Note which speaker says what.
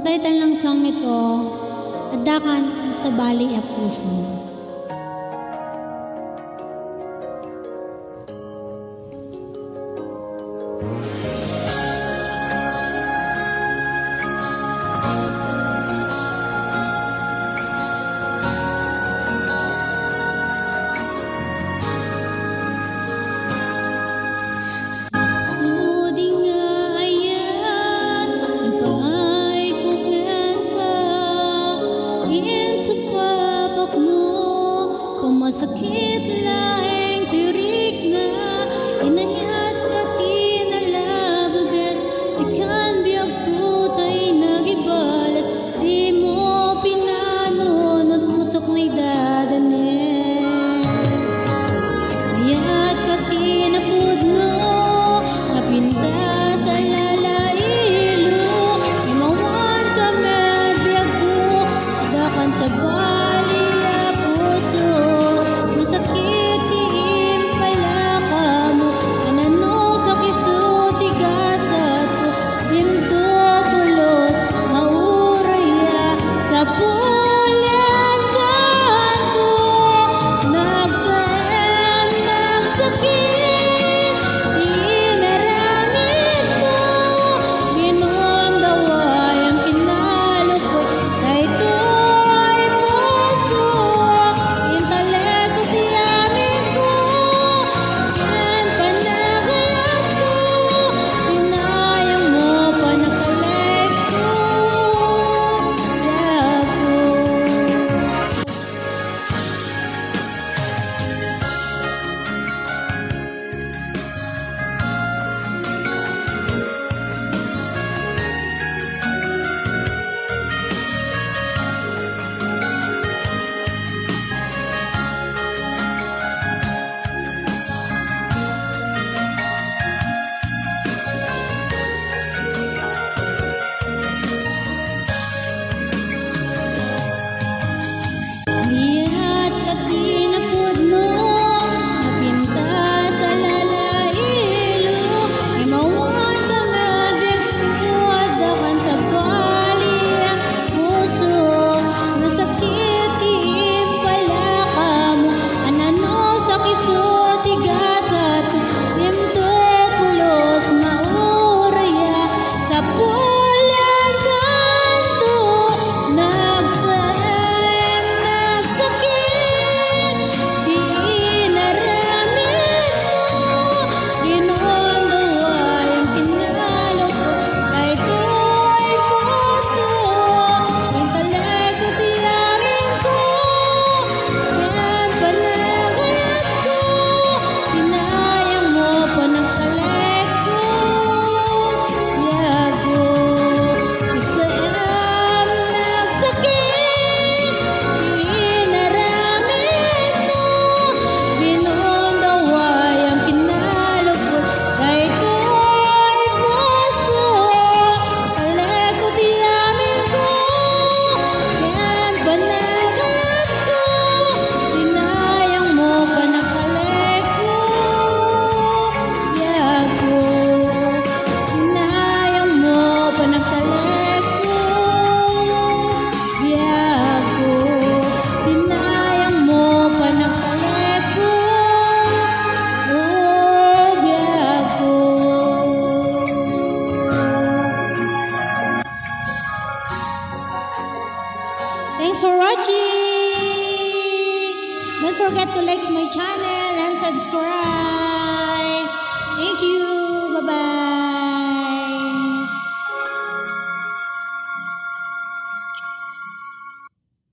Speaker 1: Ang title ng song nito, Adakan sa Bali a Puso.
Speaker 2: Sa papak mo, pumasakit laing tirik na inayat ka kinalababes, sikan biyag putay nagibalas, di mo pinanon at musok na'y dadanin. Ayat ka kinapudno, napinta sa lalailo, imawan ka mer biyag po, adakan sa bali a puso, masakit iimpala ka mo, anano sa kiso tigasat ko, dimto pulos mauraya sa pulan kanto, nagsaem nagsakit inaramid ko, ginoong daway ang kinalukot, kahit
Speaker 1: Thanks for watching! Don't forget to like my channel and subscribe. Thank you. Bye-bye.